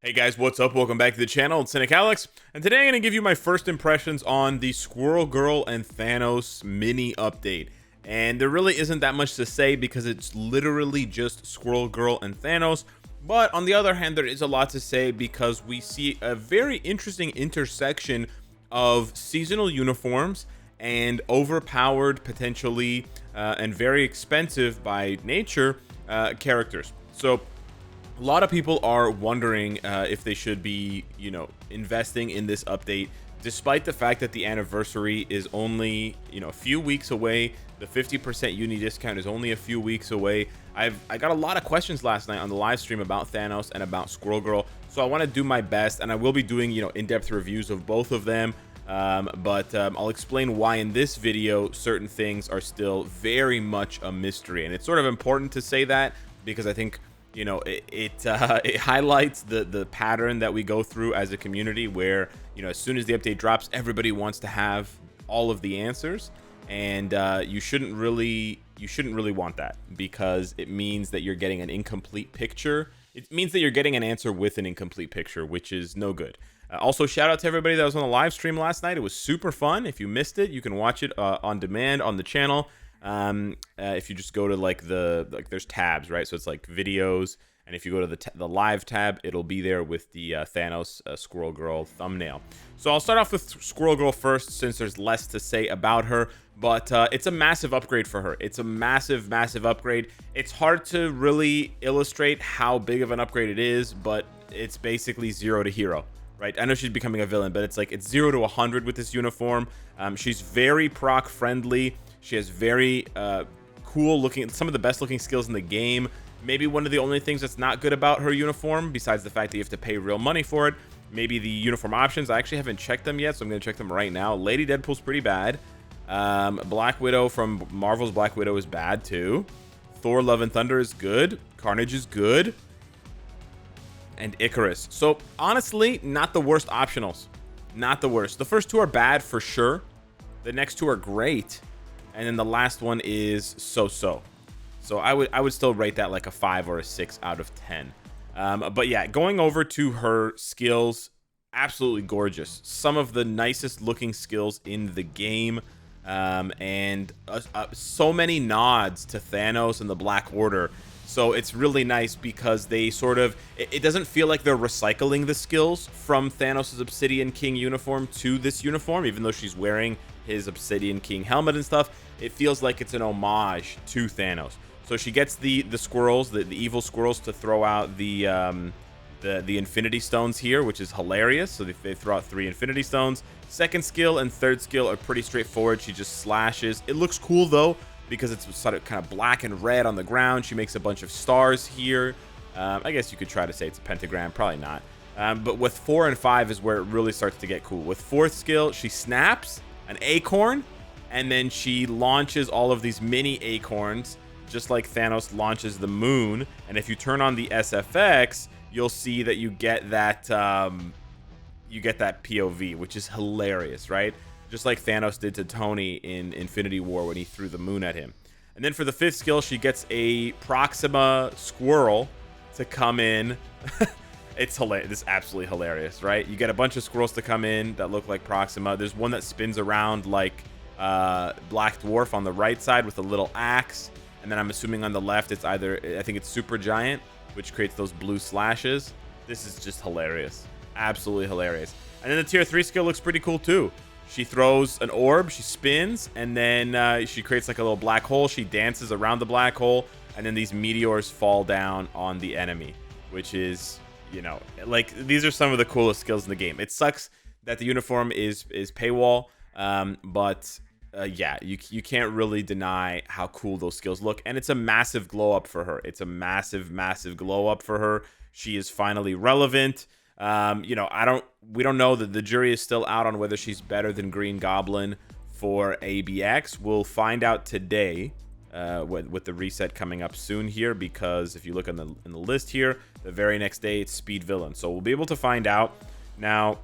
Hey guys, what's up? Welcome back to the channel. It's Cynicalex, and today I'm going to give you my first impressions on the Squirrel Girl and Thanos mini update. And there really isn't that much to say because it's literally just Squirrel Girl and Thanos. But on the other hand, there is a lot to say because we see a very interesting intersection of seasonal uniforms and overpowered, potentially, and very expensive by nature characters. So a lot of people are wondering if they should be, investing in this update, despite the fact that the anniversary is only, a few weeks away. The 50% uni discount is only a few weeks away. I got a lot of questions last night on the live stream about Thanos and about Squirrel Girl, so I want to do my best, and I will be doing, in-depth reviews of both of them. But I'll explain why in this video certain things are still very much a mystery, and it's sort of important to say that because I think it highlights the pattern that we go through as a community where, as soon as the update drops, everybody wants to have all of the answers, and you shouldn't really want that, because it means that you're getting an incomplete picture. It means that you're getting an answer with an incomplete picture, which is no good. Also, shout out to everybody that was on the live stream last night. It was super fun. If you missed it, you can watch it on demand on the channel. If you just go to there's tabs, right? So it's like videos, and if you go to the live tab, it'll be there with the Thanos Squirrel Girl thumbnail. So I'll start off with Squirrel Girl first, since there's less to say about her, but it's a massive upgrade for her. It's a massive upgrade. It's hard to really illustrate how big of an upgrade it is, but it's basically 0 to hero. Right, I know she's becoming a villain, but it's 0 to 100 with this uniform. She's very proc friendly. She has very cool looking, some of the best looking skills in the game. Maybe one of the only things that's not good about her uniform, besides the fact that you have to pay real money for it, maybe the uniform options. I actually haven't checked them yet, so I'm going to check them right now. Lady Deadpool's pretty bad. Black Widow from Marvel's Black Widow is bad too. Thor Love and Thunder is good. Carnage is good. And Icarus. So honestly, not the worst optionals. Not the worst. The first two are bad for sure. The next two are great. And then the last one is so-so. So I would still rate that like a 5 or a 6 out of 10. But yeah, going over to her skills, absolutely gorgeous. Some of the nicest looking skills in the game. And so many nods to Thanos and the Black Order. So it's really nice because they sort of, it doesn't feel like they're recycling the skills from Thanos' Obsidian King uniform to this uniform, even though she's wearing his Obsidian King helmet and stuff. It feels like it's an homage to Thanos. So she gets the squirrels, the evil squirrels, to throw out the Infinity Stones here, which is hilarious. So they throw out 3 Infinity Stones. Second skill and third skill are pretty straightforward. She just slashes. It looks cool though, because it's sort of kind of black and red on the ground. She makes a bunch of stars here. I guess you could try to say it's a pentagram, probably not. But with 4 and 5 is where it really starts to get cool. With fourth skill, she snaps an acorn, and then she launches all of these mini acorns, just like Thanos launches the moon. And if you turn on the SFX, you'll see that you get that POV, which is hilarious, right? Just like Thanos did to Tony in Infinity War when he threw the moon at him. And then for the fifth skill, she gets a Proxima squirrel to come in. It's hilarious. This is absolutely hilarious, right? You get a bunch of squirrels to come in that look like Proxima. There's one that spins around like Black Dwarf on the right side with a little axe. And then I'm assuming on the left, it's either, I think it's Super Giant, which creates those blue slashes. This is just hilarious. Absolutely hilarious. And then the tier 3 skill looks pretty cool too. She throws an orb, she spins, and then she creates like a little black hole. She dances around the black hole, and then these meteors fall down on the enemy, which is, like, these are some of the coolest skills in the game. It sucks that the uniform is paywall, but yeah, you can't really deny how cool those skills look, and it's a massive glow up for her. It's a massive glow up for her. She is finally relevant. We don't know, that the jury is still out on whether she's better than Green Goblin for ABX. We'll find out today with the reset coming up soon here, because if you look in the list here, the very next day it's Speed Villain. So we'll be able to find out. Now,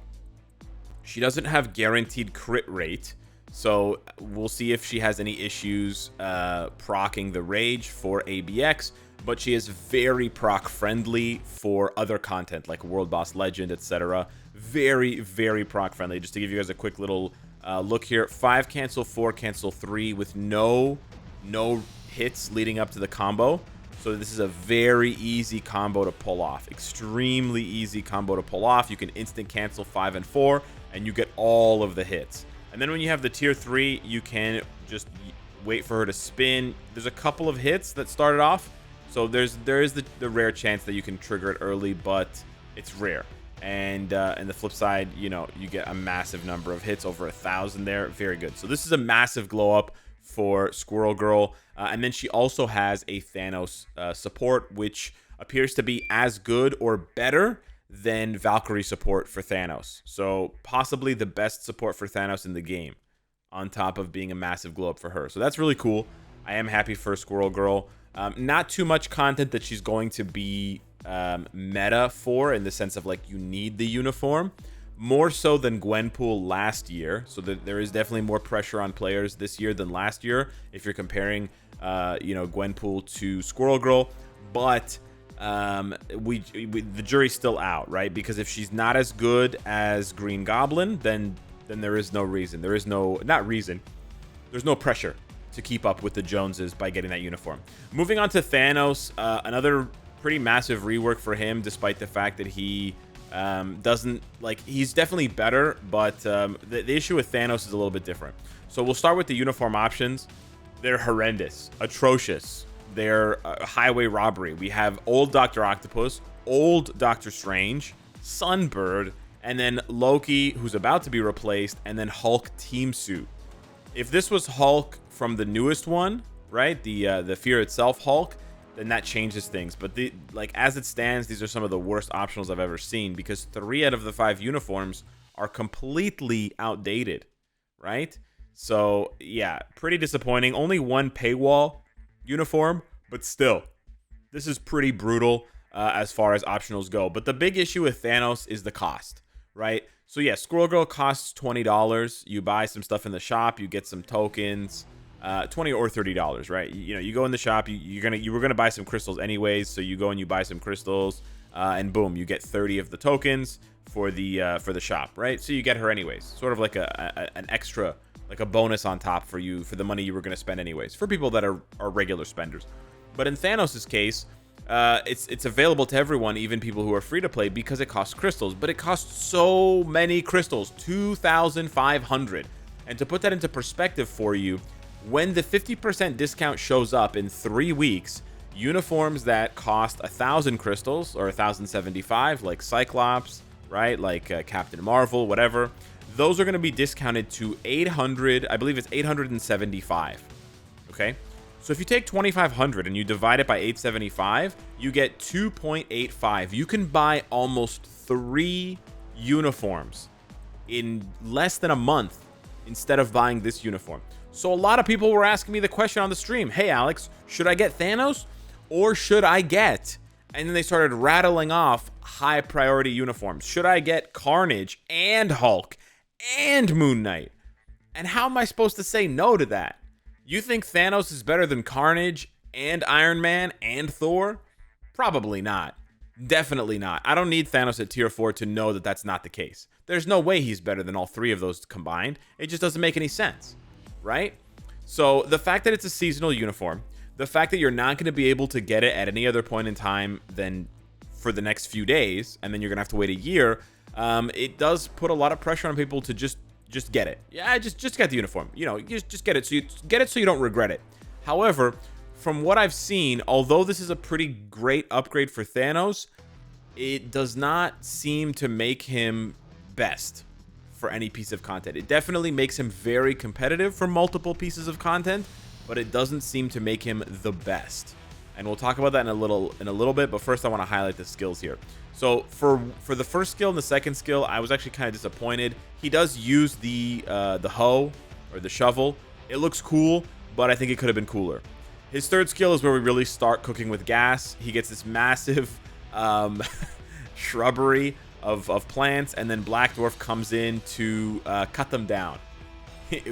she doesn't have guaranteed crit rate, so we'll see if she has any issues proccing the Rage for ABX. but she is very proc friendly for other content like World Boss Legend, etc. Very, very proc friendly. Just to give you guys a quick little look here, 5 cancel, 4 cancel, 3 with no hits leading up to the combo. So this is a very easy combo to pull off. Extremely easy combo to pull off. You can instant cancel 5 and 4, and you get all of the hits. And then when you have the tier 3, you can just wait for her to spin. There's a couple of hits that started off, so there is the rare chance that you can trigger it early, but it's rare. And the flip side, you know, you get a massive number of hits, over 1,000 there. Very good. So this is a massive glow up for Squirrel Girl. And then she also has a Thanos support, which appears to be as good or better than Valkyrie support for Thanos. So possibly the best support for Thanos in the game, on top of being a massive glow up for her. So that's really cool. I am happy for Squirrel Girl. Not too much content that she's going to be meta for, in the sense of like you need the uniform. More so than Gwenpool last year. So there is definitely more pressure on players this year than last year, if you're comparing you know, Gwenpool to Squirrel Girl. But the jury's still out, right? Because if she's not as good as Green Goblin, then there is no reason. There's no pressure to keep up with the Joneses by getting that uniform. Moving on to Thanos, another pretty massive rework for him, despite the fact that he doesn't, like, he's definitely better, but the issue with Thanos is a little bit different. So we'll start with the uniform options. They're horrendous, atrocious. They're highway robbery. We have old Dr. Octopus, old Doctor Strange, Sunbird, and then Loki, who's about to be replaced, and then Hulk team suit. If this was Hulk from the newest one, right, the Fear Itself Hulk, then that changes things. But like as it stands, these are some of the worst optionals I've ever seen, because 3 out of the 5 uniforms are completely outdated, right? So yeah, pretty disappointing. Only 1 paywall uniform, but still, this is pretty brutal as far as optionals go. But the big issue with Thanos is the cost, right? So yeah, Squirrel Girl costs $20. You buy some stuff in the shop, you get some tokens. $20 or $30, right? You know, you go in the shop, you were gonna buy some crystals anyways, so you go and you buy some crystals, and boom, you get 30 of the tokens for the shop, right? So you get her anyways, sort of like an extra, like a bonus on top for you for the money you were gonna spend anyways, for people that are regular spenders. But in Thanos's case, it's available to everyone, even people who are free to play, because it costs crystals. But it costs so many crystals, 2,500. And to put that into perspective for you, when the 50% discount shows up in 3 weeks, uniforms that cost 1,000 crystals or 1,075, like Cyclops, right, like Captain Marvel, whatever, those are going to be discounted to 800. I believe it's 875. Okay, so if you take 2,500 and you divide it by 875, you get 2.85. You can buy almost 3 uniforms in less than a month instead of buying this uniform. So a lot of people were asking me the question on the stream, hey Alex, should I get Thanos or should I get, and then they started rattling off high priority uniforms. Should I get Carnage and Hulk and Moon Knight? And how am I supposed to say no to that? You think Thanos is better than Carnage and Iron Man and Thor? Probably not. Definitely not. I don't need Thanos at tier 4 to know that that's not the case. There's no way he's better than all 3 of those combined. It just doesn't make any sense. Right? So the fact that it's a seasonal uniform, the fact that you're not going to be able to get it at any other point in time than for the next few days, and then you're going to have to wait a year, it does put a lot of pressure on people to just get it. Yeah, just get the uniform. You know, just get it so you don't regret it. However, from what I've seen, although this is a pretty great upgrade for Thanos, it does not seem to make him best for any piece of content. It definitely makes him very competitive for multiple pieces of content, but it doesn't seem to make him the best. And we'll talk about that in a little bit, but first I want to highlight the skills here. So for the first skill and the second skill, I was actually kind of disappointed. He does use the hoe or the shovel. It looks cool, but I think it could have been cooler. His third skill is where we really start cooking with gas. He gets this massive shrubbery of plants, and then Black Dwarf comes in to cut them down,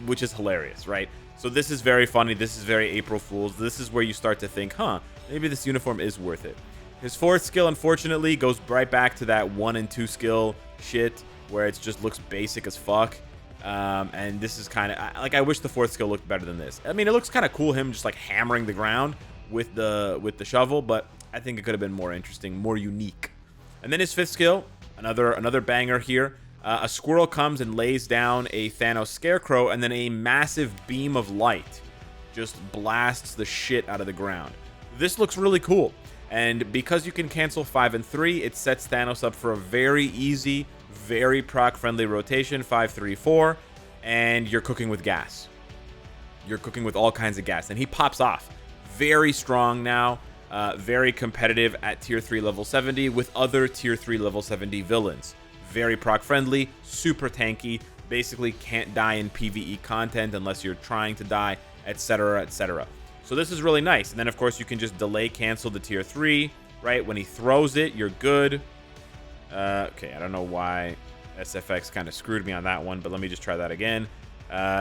which is hilarious, right? So this is very funny. This is very April Fool's. This is where you start to think, huh, maybe this uniform is worth it. His 4th skill, unfortunately, goes right back to that 1 and 2 skill shit where it just looks basic as fuck. And this is kind of like, I wish the 4th skill looked better than this. I mean, it looks kind of cool, him just like hammering the ground with the shovel, but I think it could have been more interesting, more unique. And then his 5th skill, another banger here. A squirrel comes and lays down a Thanos scarecrow, and then a massive beam of light just blasts the shit out of the ground. This looks really cool. And because you can cancel 5 and 3, it sets Thanos up for a very easy, very proc-friendly rotation, 5, 3, 4, and you're cooking with gas. You're cooking with all kinds of gas, and he pops off. Very strong now, very competitive at tier 3 level 70 with other tier 3 level 70 villains. Very proc-friendly, super tanky, basically can't die in PvE content unless you're trying to die, etc., etc. So this is really nice. And then, of course, you can just delay cancel the tier 3, right? When he throws it, you're good. Okay, I don't know why SFX kind of screwed me on that one, but let me just try that again.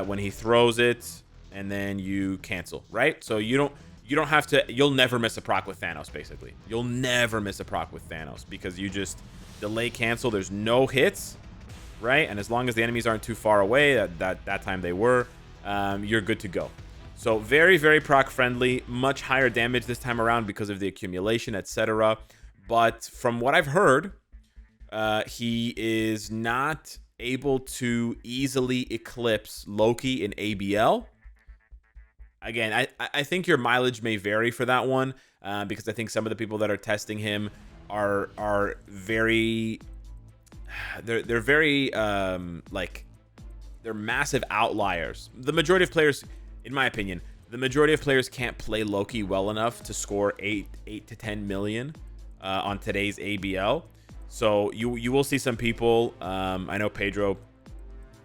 When he throws it, and then you cancel, right? So you don't have to, you'll never miss a proc with Thanos, basically. You'll never miss a proc with Thanos because you just delay cancel. There's no hits, right? And as long as the enemies aren't too far away, that time they were, you're good to go. So very, very proc friendly, much higher damage this time around because of the accumulation, etc. But from what I've heard, he is not able to easily eclipse Loki in ABL. Again, I think your mileage may vary for that one, because I think some of the people that are testing him are very, they're very like, they're massive outliers. The majority of players, in my opinion, the majority of players can't play Loki well enough to score 8 to 10 million on today's ABL. So you will see some people. I know Pedro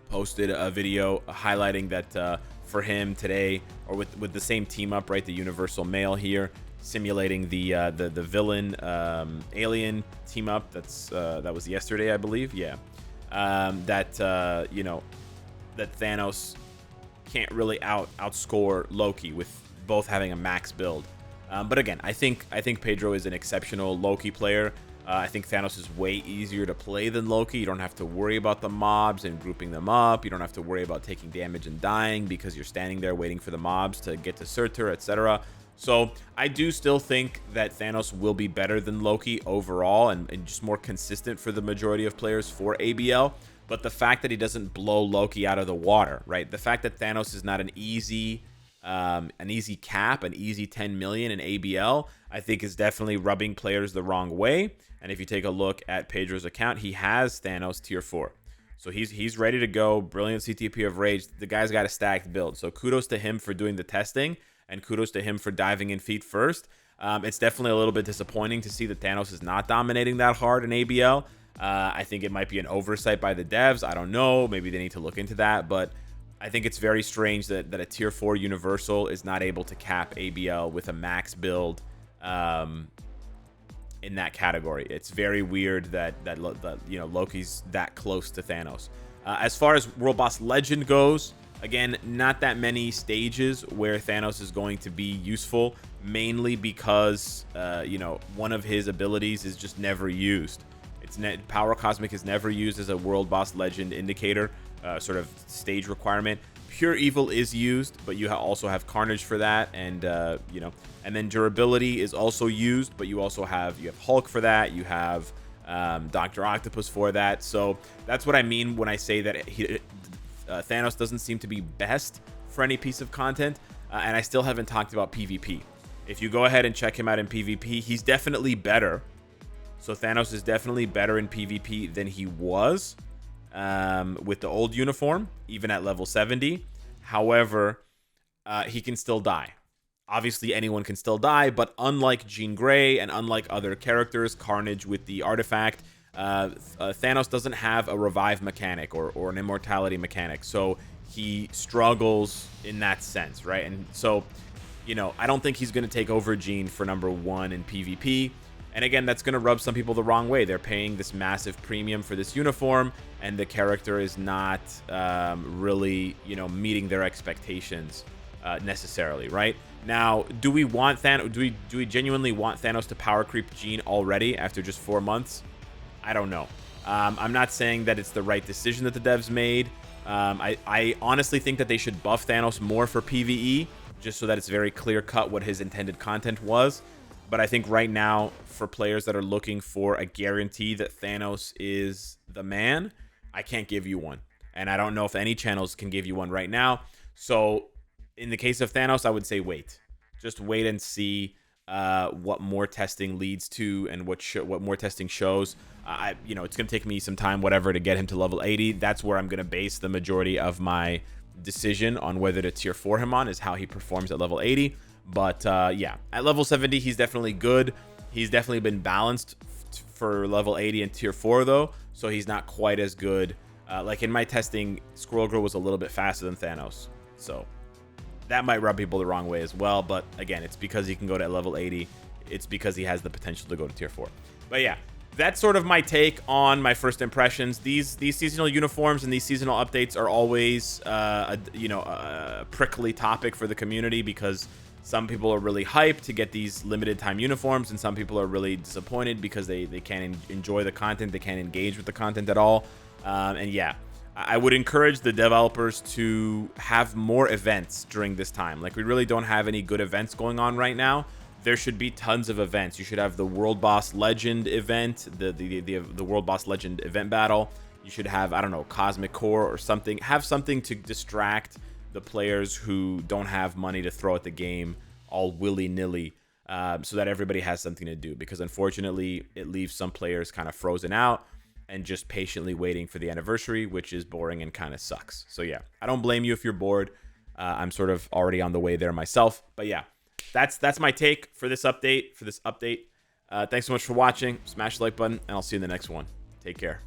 posted a video highlighting that for him today, or with the same team up, right? The Universal Male here, simulating the villain alien team up. That was yesterday, I believe. Yeah, you know, that Thanos can't really outscore Loki with both having a max build. But again, I think Pedro is an exceptional Loki player. I think Thanos is way easier to play than Loki. You don't have to worry about the mobs and grouping them up. You don't have to worry about taking damage and dying because you're standing there waiting for the mobs to get to Surtur, etc. So I do still think that Thanos will be better than Loki overall and just more consistent for the majority of players for ABL. But the fact that he doesn't blow Loki out of the water, right? The fact that Thanos is not an easy cap, an easy 10 million in ABL, I think is definitely rubbing players the wrong way. And if you take a look at Pedro's account, he has Thanos tier 4. So he's ready to go. Brilliant CTP of Rage. The guy's got a stacked build. So kudos to him for doing the testing, and kudos to him for diving in feet first. It's definitely a little bit disappointing to see that Thanos is not dominating that hard in ABL. I think it might be an oversight by the devs. I don't know. Maybe they need to look into that. But I think it's very strange that a tier 4 Universal is not able to cap ABL with a max build in that category. It's very weird that you know, Loki's that close to Thanos. As far as World Boss Legend goes, again, not that many stages where Thanos is going to be useful, mainly because you know, one of his abilities is just never used. Power Cosmic is never used as a World Boss Legend indicator, sort of stage requirement. Pure Evil is used, but you also have Carnage for that, and you know, and then Durability is also used, but you have Hulk for that. You have Dr. Octopus for that. So that's what I mean when I say that Thanos doesn't seem to be best for any piece of content. And I still haven't talked about PvP. If you go ahead and check him out in PvP, he's definitely better. So Thanos is definitely better in PvP than he was with the old uniform, even at level 70. However, he can still die. Obviously, anyone can still die, but unlike Jean Grey and unlike other characters, Carnage with the artifact, Thanos doesn't have a revive mechanic or an immortality mechanic, so he struggles in that sense, right? And so, you know, I don't think he's going to take over Jean for number 1 in PvP. And again, that's going to rub some people the wrong way. They're paying this massive premium for this uniform, and the character is not really, you know, meeting their expectations necessarily, right? Now, do we want Thanos? Do we genuinely want Thanos to power creep Jean already after just 4 months? I don't know. I'm not saying that it's the right decision that the devs made. I honestly think that they should buff Thanos more for PvE, just so that it's very clear cut what his intended content was. But I think right now, for players that are looking for a guarantee that Thanos is the man, I can't give you one. And I don't know if any channels can give you one right now. So in the case of Thanos, I would say wait. Just wait and see what more testing leads to and what more testing shows. It's going to take me some time, whatever, to get him to level 80. That's where I'm going to base the majority of my decision on whether to tier 4 him on, is how he performs at level 80. But yeah, at level 70, he's definitely good. He's definitely been balanced for level 80 and tier 4, though. So he's not quite as good. Like in my testing, Squirrel Girl was a little bit faster than Thanos. So that might rub people the wrong way as well. But again, it's because he can go to level 80. It's because he has the potential to go to tier 4. But yeah, that's sort of my take on my first impressions. These seasonal uniforms and these seasonal updates are always a prickly topic for the community, because some people are really hyped to get these limited time uniforms, and some people are really disappointed because they can't enjoy the content, they can't engage with the content at all. And yeah, I would encourage the developers to have more events during this time. Like, we really don't have any good events going on right now. There should be tons of events. You should have the World Boss Legend event, the World Boss Legend event battle. You should have, I don't know, Cosmic Core or something. Have something to distract the players who don't have money to throw at the game all willy-nilly, so that everybody has something to do, because unfortunately it leaves some players kind of frozen out and just patiently waiting for the anniversary, which is boring and kind of sucks. So yeah, I don't blame you if you're bored. I'm sort of already on the way there myself. But yeah, that's my take for this update. Thanks so much for watching. Smash the like button, and I'll see you in the next one. Take care.